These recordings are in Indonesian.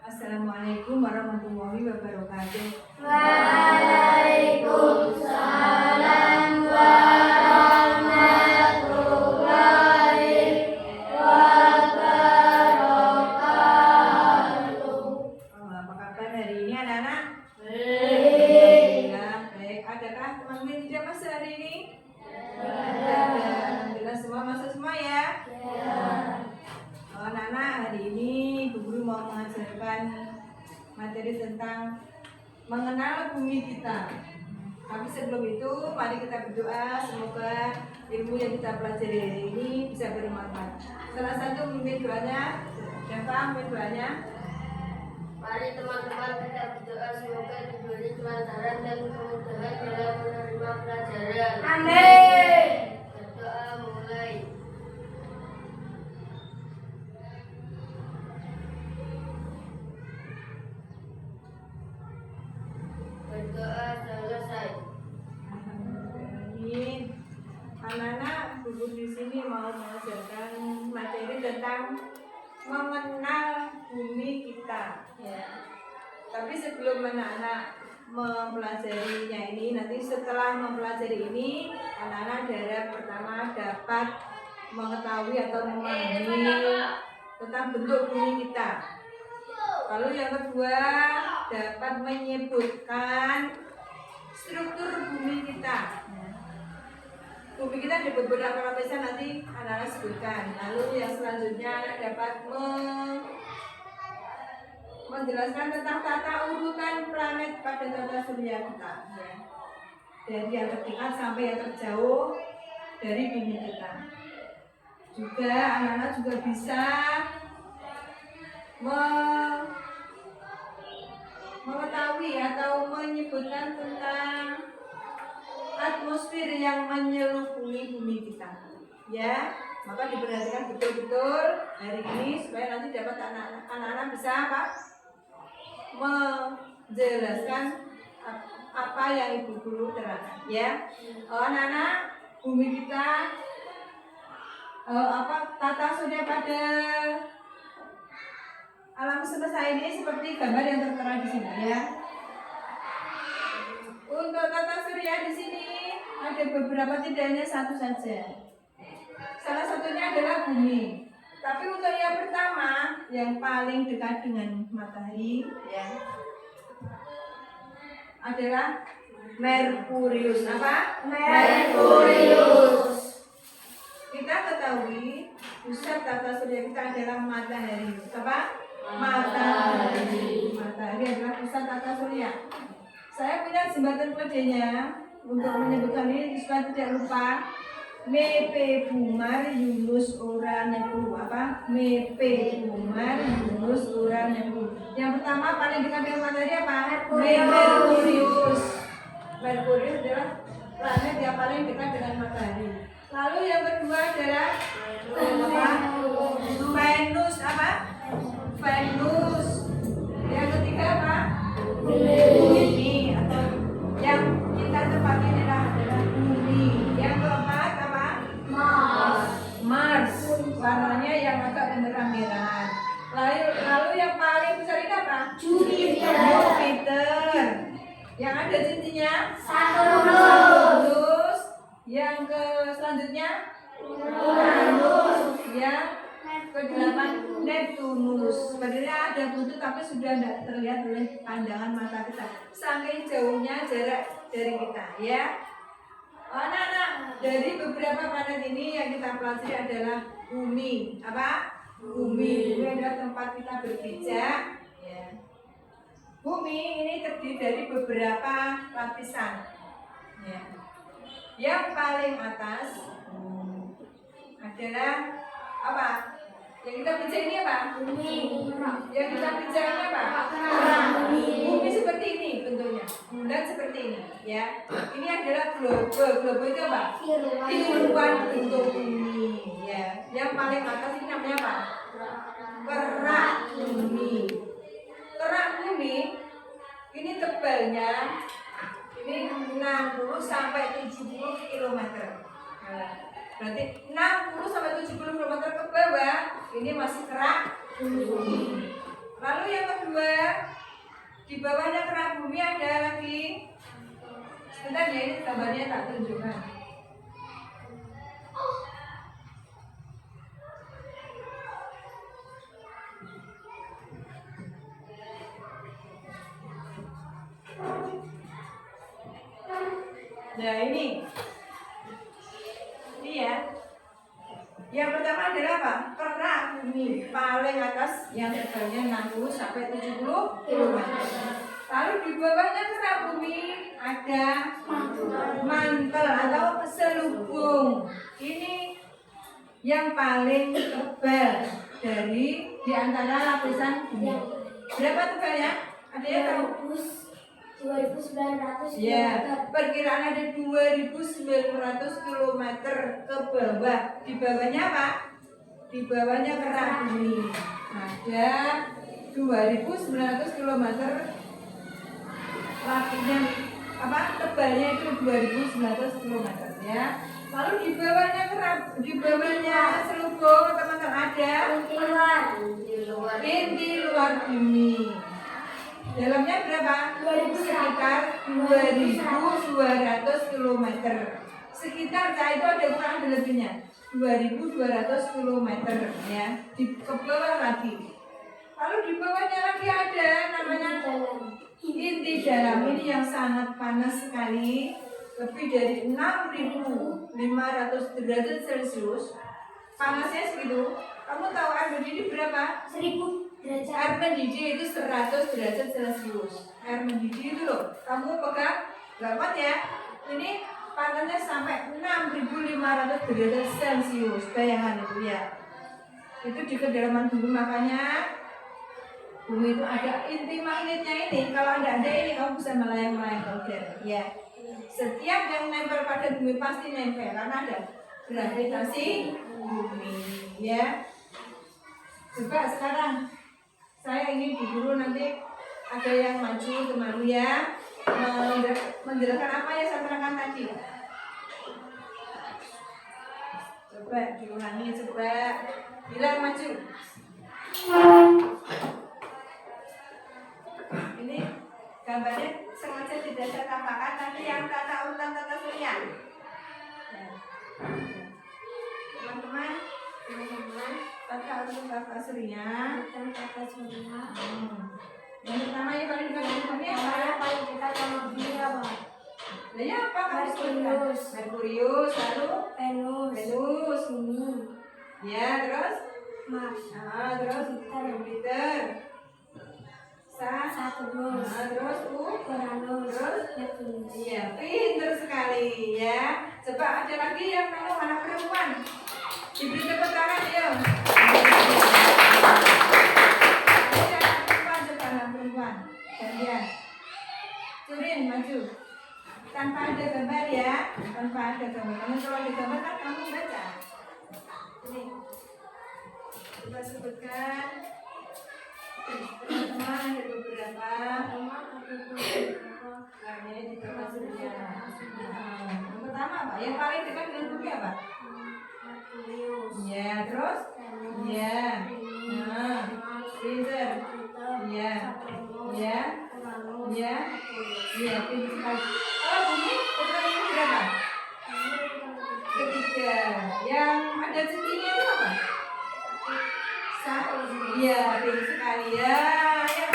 Assalamualaikum warahmatullahi wabarakatuh. Waalaikumsalam warahmatullahi wabarakatuh. Apa kabar hari ini anak-anak? Baik. Baik. Adakah teman-teman yang tidak masuk hari ini? Ada. Alhamdulillah semua masuk semua ya? Anak-anak, hari ini Bu Guru mau mengajarkan materi tentang mengenal bumi kita. Tapi sebelum itu, mari kita berdoa semoga ilmu yang kita pelajari hari ini bisa bermanfaat. Salah satu pemimpin doanya, siapa pemimpin doanya? Mari teman-teman kita berdoa semoga diberi kelancaran dan kemudahan dalam menerima pelajaran. Amin. Berdoa mulai. Berdoa selesai. Amin. Anak-anak, Bu Guru di sini mau mengajarkan materi tentang mengenal bumi kita. Ya. Tapi sebelum anak-anak mempelajarinya ini, nanti setelah mempelajari ini, anak-anak pertama dapat mengetahui atau memahami tentang bentuk bumi kita. Lalu yang kedua dapat menyebutkan struktur bumi kita. Bumi kita ada beberapa lapisan, nanti anak-anak sebutkan. Lalu yang selanjutnya anak dapat menjelaskan tentang tata urutan planet pada tata surya kita, ya. Dari yang terdekat sampai yang terjauh dari bumi kita. Juga anak-anak juga bisa mengetahui atau menyebutkan tentang atmosfer yang menyeluruhi bumi kita, ya. Maka diperhatikan betul-betul hari ini supaya nanti dapat anak-anak bisa apa? Menjelaskan apa yang Ibu Guru terangkan, ya. Anak-anak, bumi kita tata surya pada alam semesta ini seperti gambar yang tertera di sini, ya. Untuk tata surya di sini ada beberapa, tidak hanya satu saja. Salah satunya adalah bumi. Tapi untuk yang pertama, yang paling dekat dengan matahari, ya, adalah Merkurius. Apa? Merkurius. Kita ketahui pusat tata surya kita adalah matahari. Apa? Matahari. Matahari adalah pusat tata surya. Saya punya jembatan kodenya untuk menyebutkan ini supaya tidak lupa. Mepe Bumar Yunus Ora Nebu. Apa? Mepe Bumar Yunus Ora Nebu. Yang pertama paling dekat dengan matahari apa? Merkurius. Merkurius adalah planet yang paling dekat dengan matahari. Lalu yang kedua adalah apa? Venus. Apa? Venus. Yang ketiga apa? Bumi. Atau yang kita tempati adalah bumi. Yang keempat apa? Mars. Warnanya yang agak kemerah-merahan. Lalu yang paling besar ini apa? Jupiter. Yang ada cincinnya? Saturnus. Yang selanjutnya? Uranus. Yang ke-8 Neptunus. Sebenarnya ada buntut tapi sudah tidak terlihat oleh pandangan mata kita. Saking jauhnya jarak dari kita, ya. Anak-anak, dari beberapa planet ini yang kita pelajari adalah bumi. Apa? Bumi. Bumi adalah tempat kita berpijak, ya. Bumi ini terdiri dari beberapa lapisan, ya. Yang paling atas adalah apa? Yang kita pijak ini apa? Bumi. Yang kita pijak ini apa? Bumi seperti ini bentuknya, bulat seperti ini, ya. Ini adalah globe. Globe itu apa? Tiruan bentuk bumi, ya. Yang paling atas ini namanya apa? Kerak bumi. Kerak bumi ini tebalnya ini 60 sampai 70 km. Berarti 60 sampai 70 km ke bawah ini masih kerak bumi. Lalu yang kedua Sebentar ya, ini gambarnya tak tunjukkan. Nah ini ya. Yang pertama adalah apa? Kerak bumi paling atas yang tebalnya 60 sampai 70 km. Lalu di bawahnya kerak bumi ada mantel atau selubung. Ini yang paling tebal dari di antara lapisan bumi. Berapa tebalnya? Ada yang tahu? 2.900 Ya, perkiraan ada 2.900 km ke bawah. Di bawahnya apa? Di bawahnya kerak bumi. Ada 2.900 km lapinya apa? Tebalnya itu 2.900 km ya. Lalu di bawahnya selubung teman-teman ada inti luar bumi. Dalamnya berapa? Sekitar 2.200 km. Sekitar saya itu ada kurang ada lebihnya 2.200 km ya. Ke bawah lagi. Lalu di bawahnya lagi ada namanya inti dalam. Ini yang sangat panas sekali, lebih dari 6.500 derajat Celcius. Panasnya segitu. Kamu tahu air mendidih berapa? 1.000 derajat. Air mendidih itu 100 derajat Celcius. Air mendidih itu loh, kamu pegang gawat ya. Ini panasnya sampai 6.500 derajat Celcius. Bayangan itu ya. Itu di kedalaman bumi, makanya bumi itu ada inti magnetnya ini. Kalau ada ini kamu bisa melayang-layang ke udara ya. Setiap yang nempel pada bumi pasti nempel karena ada gravitasi bumi ya. Coba sekarang saya ingin di guru nanti ada yang maju kemari ya, menjelaskan apa yang saya terangkan tadi. Coba diulangi, coba bilang maju. Ini gambarnya sengaja tidak saya tambahkan nanti yang tata urutan tata surya. Teman-teman, tata urutan tata surya. Yang pertama ya paling dekat dengan bumi apa? Paling dekat sama bumi apa? Nah ya apa? Merkurius, lalu Venus, Bumi, ya terus, Mars, terus Jupiter, Saturnus, terus Uranus, terus, Neptunus. iya pinter sekali ya. Coba ada lagi yang tahu anak perempuan, diberi tepuk tangan ya. Curin maju tanpa ada gambar ya, tanpa ada gambar. Karena kalau ada gambar kan kamu baca. Ini kita sebutkan teman-teman ada beberapa. Nah ini di tata surya. Yang pertama apa? Yang paling dekat dengan bumi apa? Ya terus, ya, nah, pinter, ya, ya. Ya, iya, pintar sekali. Oh, bumi urutan yang berapa? Ketiga. Yang ada cincinnya itu apa? Iya, pintar sekali ya. Ya,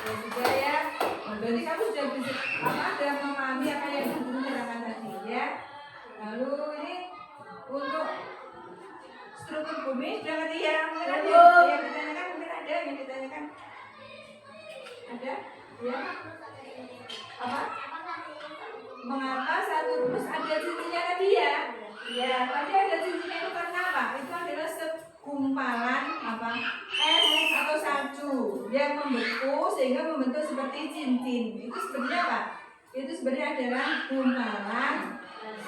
dan juga ya. Berarti kamu sudah bisa sudah memahami apa yang diberi terangkan tadi ya. Lalu ini untuk struktur bumi sudah ngerti ya? Yang ditanyakan mungkin ada yang ditanyakan. Ada? Ya. Apa? Mengapa Saturnus ada cincinnya tadi ya? Ya, tadi ada cincinnya itu karena apa? Itu adalah segumpalan apa? Es atau salju yang membeku sehingga membentuk seperti cincin. Itu sebenarnya apa? Itu sebenarnya adalah gumpalan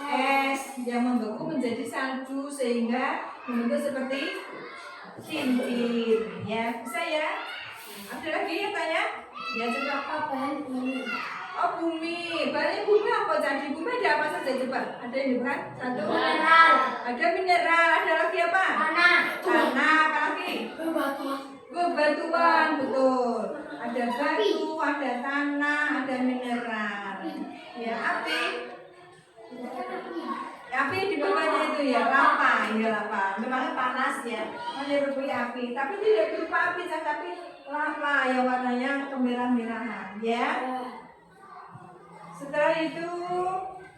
es yang membeku menjadi salju sehingga membentuk seperti cincin. Ya, bisa ya? Ada lagi yang tanya? Ya, coba apa bahan bumi? Oh, bumi. Bahannya bumi apa? Jadi bumi ada apa saja coba? Ada yang bukan? Satu. Mineral. Ada mineral. Ada lagi apa? Tanah. Tanah. Apa lagi? Bebatuan. Betul. Ada ada batu, ada tanah, ada mineral. Ya, api. Api di bawahnya itu ya lava, memangnya panas ya, menyerupai api, tapi tidak berupa api, tapi lava yang warnanya kemerah-merahan, ya. Setelah itu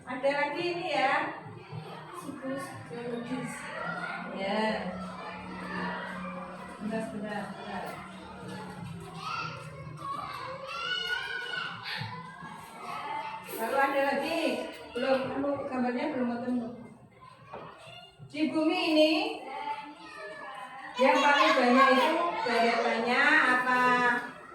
ada lagi ini ya, siklus geologis, ya. Sebentar. Lalu ada lagi, gambarnya belum ketemu. Di bumi ini yang paling banyak itu daratannya apa?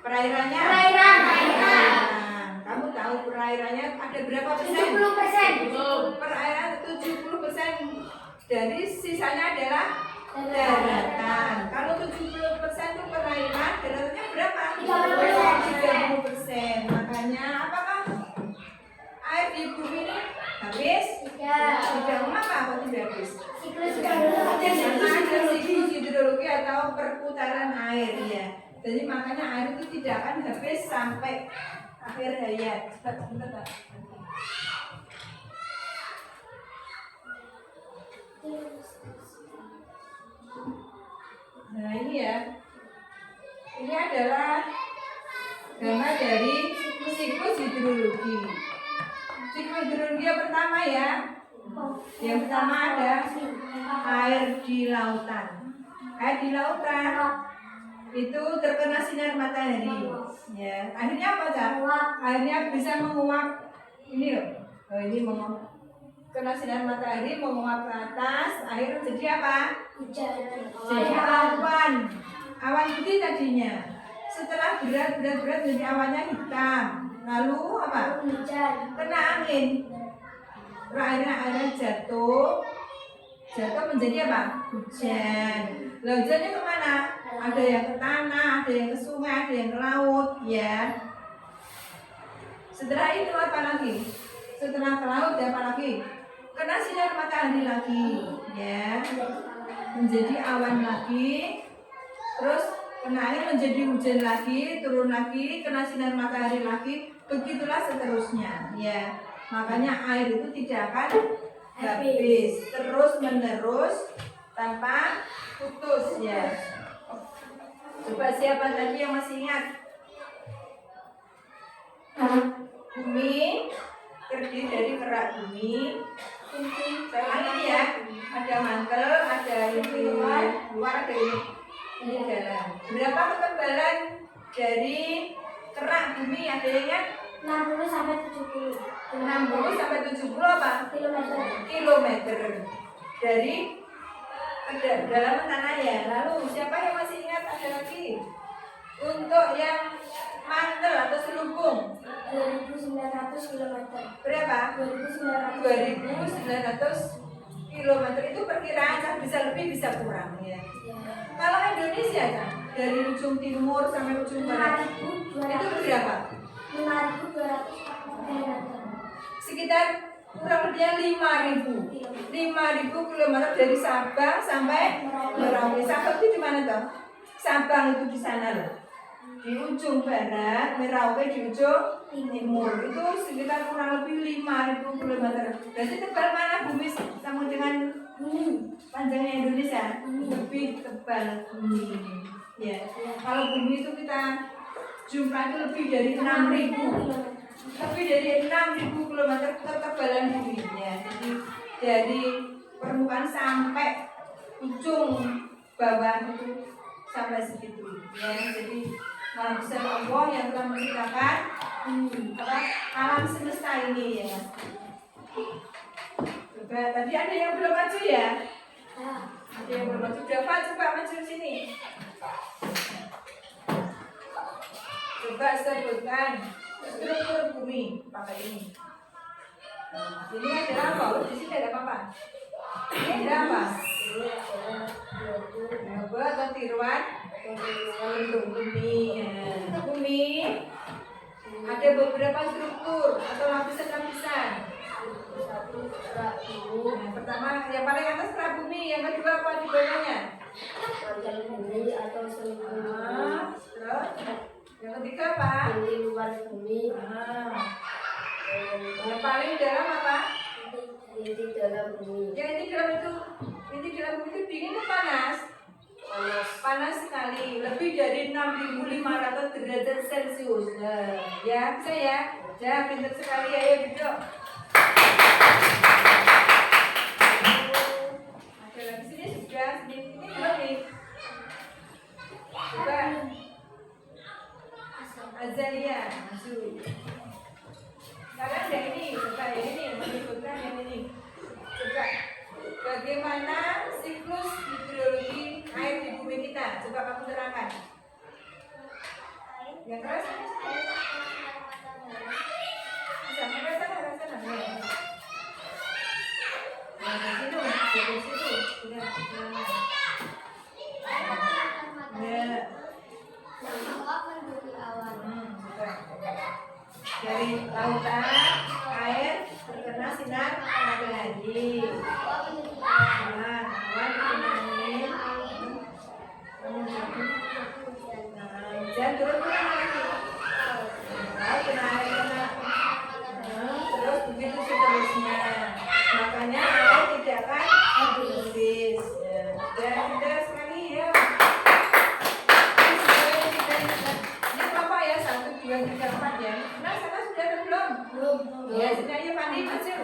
Perairannya? Perairan. Nah, kamu tahu perairannya ada berapa persen? 70%. Perairan 70%. Dari sisanya adalah daratan. Kalau 70% itu perairan, daratannya berapa? 30%. Makanya apakah air di bumi ini habis? Tidak. Mengapa kok tidak habis? Siklus Siklus hidrologi atau perputaran air ya. Jadi makanya air itu tidak akan habis sampai akhir hayat. Sebentar. Nah ini ya. Ini adalah gambar dari siklus hidrologi. Siklus hidrologi yang pertama ya. Yang pertama ada air di lautan. Air di lautan itu terkena sinar matahari. Ya, akhirnya apa Cak? Akhirnya bisa menguap. Ini loh. Oh, ini menguap. Kena sinar matahari menguap ke atas. Akhirnya jadi apa? Jadi awan. Awan putih tadinya. Setelah berat jadi awannya hitam. Lalu apa? Kena angin. Airnya jatuh menjadi apa? Hujan. Lah hujannya kemana? Ada yang ke tanah, ada yang ke sungai, ada yang ke laut, ya. Setelah itu apa lagi? Setelah ke laut apa lagi? Kena sinar matahari lagi, ya. Menjadi awan lagi. Terus kena air menjadi hujan lagi, turun lagi, kena sinar matahari lagi. Begitulah seterusnya, ya. Makanya air itu tidak akan habis, terus menerus tanpa putus ya. Coba siapa tadi yang masih ingat? Bumi terdiri dari kerak bumi. Saya ulangi ya. Ada mantel, ada ini luar, ada ini dalam. Berapa ketebalan dari kerak bumi? Ada yang ingat? 60 sampai 70 apa? Kilometer dari dalam tanah ya. Lalu siapa yang masih ingat ada lagi? Untuk yang mantel atau selubung 2.900 km. berapa? 2.900 kilometer itu perkiraan bisa lebih bisa kurang ya. Kalau Indonesia kan dari ujung timur sampai ujung barat itu berapa? 5.200 km. Sekitar kurang lebih 5.000 kilometer dari Sabang sampai Merauke. Sabang itu di mana toh? Sabang itu di sana loh. Di ujung barat, Merauke di ujung timur. Itu sekitar kurang lebih 5.000 kilometer. Berarti tebal mana bumi sama dengan panjangnya Indonesia? Lebih tebal bumi. Ya. Kalau bumi itu kita jumlah itu lebih dari 6.000 kilometer ketebalan bumi ya. Jadi dari permukaan sampai ujung bawah itu sampai segitu ya. Jadi manusia Allah yang telah menciptakan alam semesta ini ya. Coba tadi ada yang belum maju ya? Ada yang belum maju. Coba maju sini. Coba sebutkan struktur bumi pakai ini. Ini ada apa? Di sini ada apa? Ini ada apa? Globe atau tiruan? Untuk bumi. Bumi ada beberapa struktur atau lapisan-lapisan. Yang pertama, yang paling atas kerak bumi. Yang kedua apa di bawahnya? Bumi atau seluruh Terus Yang ketiga apa? Di luar bumi. Yang paling dalam apa? Di dalam bumi. Yang inti dalam itu dingin atau panas? Panas sekali, lebih dari 6.500 derajat Celcius. Ya, bisa ya? Ya, pintar sekali, ayo duduk. Ada lagi sini sudah, sini belum nih. Coba Azalia, masuk. Sekarang yang ini, coba yang ini, menyebutkan yang ini. Coba, bagaimana siklus hidrologi air di bumi kita? Coba kamu terangkan. Yang keras? Bisa, sana. Dari situ. Sudah, ya. Dari lautan, air terkena sinar matahari. Awan terkena angin. Hujan turun lagi. Laut kena air kena. Terus begitu seterusnya. Makanya air tidak akan habis. Dan tidak sekali ya. Ini apa ya? 1, 2, 3, 4 ya. Nah, sana sudah ada belum? Belum. Ya, sudah ya Pandi maju.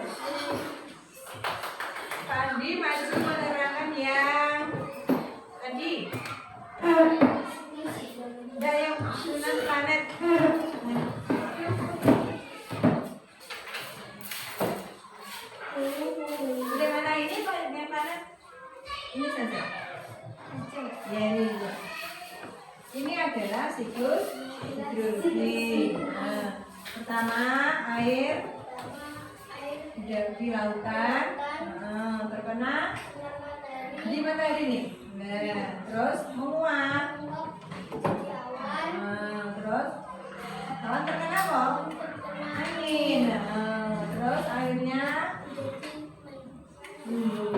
Pandi maju menerangkan yang tadi. Ada yang susunan planet. Udah mana ini Pak yang planet? Ini saja. Ya ini. Ini adalah siklus hidrologi. Nah, pertama air di lautan terkena di matahari nih. Nah, terus menguap. Terus awan terkena apa? Angin. Terus airnya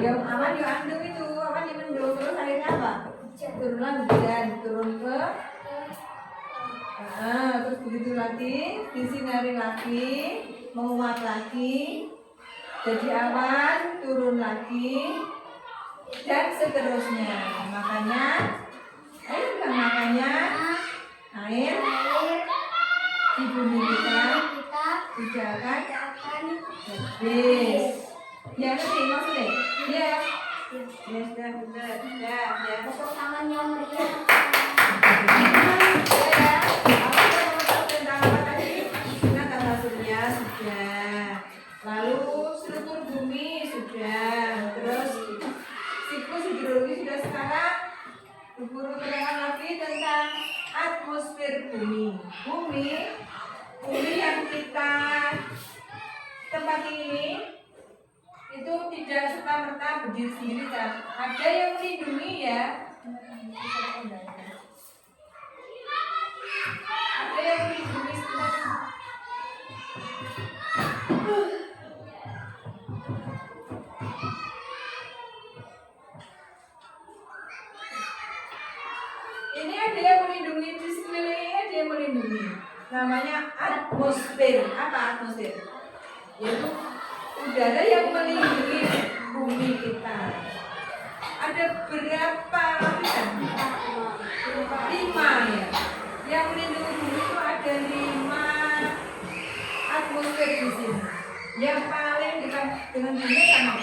yang awan diandung itu, awan dimendung. Terus airnya apa? Turunlah hujan, turun ke terus begitu lagi, disinari lagi, menguap lagi, jadi awan, turun lagi, dan seterusnya. Makanya air di bumi kita tidak akan habis. Ya ngerti maksudnya? Ya. Ya sudah benar, ya. Tepuk tangan yang meriah. Lalu struktur bumi sudah, terus siklus hidrologi sudah. Sekarang guru terangkan lagi tentang atmosfer bumi. Bumi yang kita tempati ini itu tidak serta-merta berdiri sendiri kan? Ada yang melindungi ya. Ada yang melindungi sebenarnya. Ini ada yang melindungi di sekelilingnya, ada yang melindungi. Namanya atmosfer. Apa atmosfer? Yaitu udara yang melindungi bumi kita. Ada berapa lapisan? 5 ya. Yang melindungi bumi itu ada 5 atmosfer di sini. Yang paling dekat dengan bumi sama